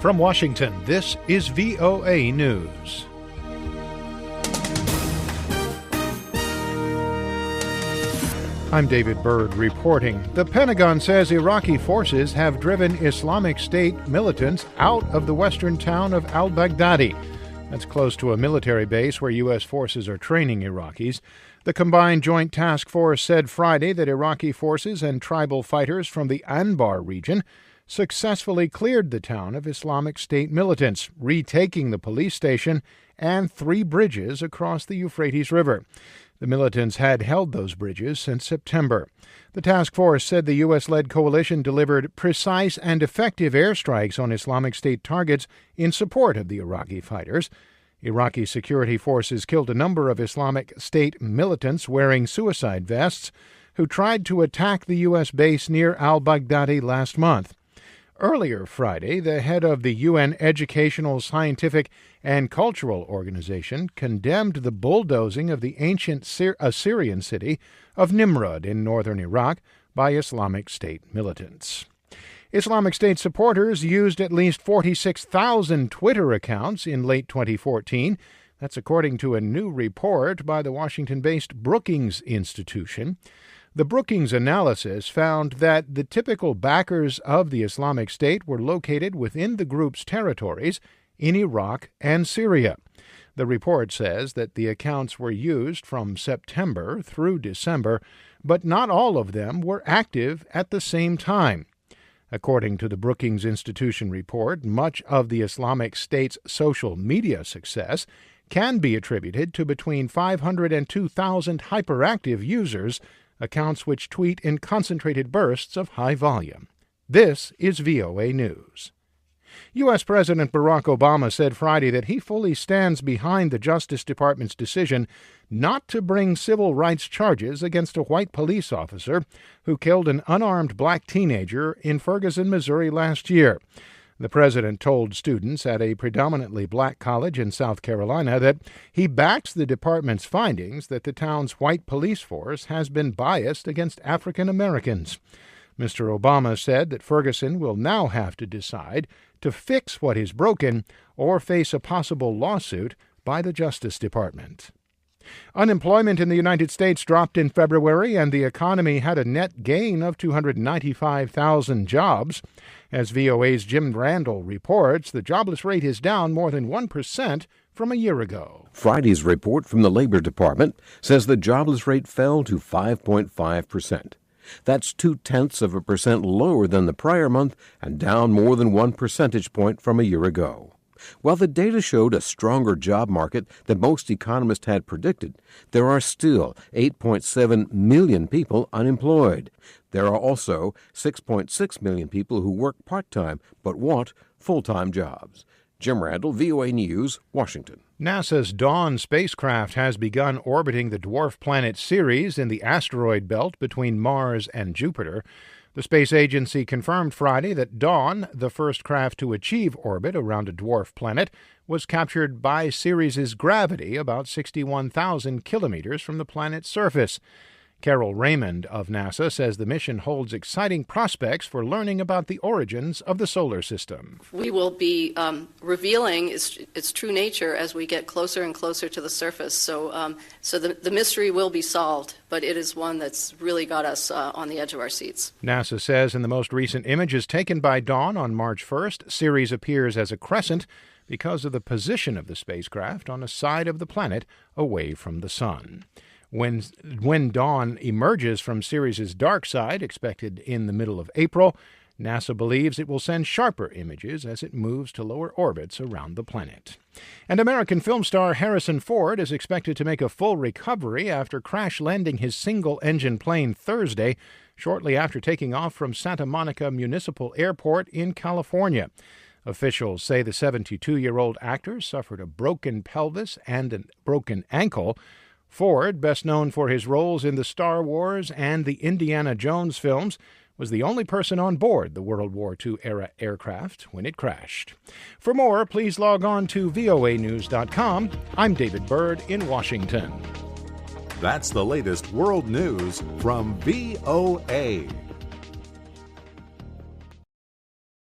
From Washington, this is VOA News. I'm David Byrd reporting. The Pentagon says Iraqi forces have driven Islamic State militants out of the western town of al-Baghdadi. That's close to a military base where U.S. forces are training Iraqis. The Combined Joint Task Force said Friday that Iraqi forces and tribal fighters from the Anbar region successfully cleared the town of Islamic State militants, retaking the police station and 3 bridges across the Euphrates River. The militants had held those bridges since September. The task force said the U.S.-led coalition delivered precise and effective airstrikes on Islamic State targets in support of the Iraqi fighters. Iraqi security forces killed a number of Islamic State militants wearing suicide vests who tried to attack the U.S. base near al-Baghdadi last month. Earlier Friday, the head of the UN Educational, Scientific, and Cultural Organization condemned the bulldozing of the ancient Assyrian city of Nimrud in northern Iraq by Islamic State militants. Islamic State supporters used at least 46,000 Twitter accounts in late 2014. That's according to a new report by the Washington-based Brookings Institution. The Brookings analysis found that the typical backers of the Islamic State were located within the group's territories in Iraq and Syria. The report says that the accounts were used from September through December, but not all of them were active at the same time. According to the Brookings Institution report, much of the Islamic State's social media success can be attributed to between 500 and 2,000 hyperactive users, accounts which tweet in concentrated bursts of high volume. This is VOA News. U.S. President Barack Obama said Friday that he fully stands behind the Justice Department's decision not to bring civil rights charges against a white police officer who killed an unarmed black teenager in Ferguson, Missouri last year. The president told students at a predominantly black college in South Carolina that he backs the department's findings that the town's white police force has been biased against African Americans. Mr. Obama said that Ferguson will now have to decide to fix what is broken or face a possible lawsuit by the Justice Department. Unemployment in the United States dropped in February, and the economy had a net gain of 295,000 jobs. As VOA's Jim Randall reports, the jobless rate is down more than 1% from a year ago. Friday's report from the Labor Department says the jobless rate fell to 5.5%. That's 0.2% lower than the prior month and down more than 1 percentage point from a year ago. While the data showed a stronger job market than most economists had predicted, there are still 8.7 million people unemployed. There are also 6.6 million people who work part-time but want full-time jobs. Jim Randall, VOA News, Washington. NASA's Dawn spacecraft has begun orbiting the dwarf planet Ceres in the asteroid belt between Mars and Jupiter. The space agency confirmed Friday that Dawn, the first craft to achieve orbit around a dwarf planet, was captured by Ceres's gravity about 61,000 kilometers from the planet's surface. Carol Raymond of NASA says the mission holds exciting prospects for learning about the origins of the solar system. We will be revealing its true nature as we get closer and closer to the surface. So the mystery will be solved, but it is one that's really got us on the edge of our seats. NASA says in the most recent images taken by Dawn on March 1st, Ceres appears as a crescent because of the position of the spacecraft on a side of the planet away from the sun. When Dawn emerges from Ceres's dark side, expected in the middle of April, NASA believes it will send sharper images as it moves to lower orbits around the planet. And American film star Harrison Ford is expected to make a full recovery after crash-landing his single-engine plane Thursday, shortly after taking off from Santa Monica Municipal Airport in California. Officials say the 72-year-old actor suffered a broken pelvis and a broken ankle. Ford, best known for his roles in the Star Wars and the Indiana Jones films, was the only person on board the World War II-era aircraft when it crashed. For more, please log on to voanews.com. I'm David Byrd in Washington. That's the latest world news from VOA.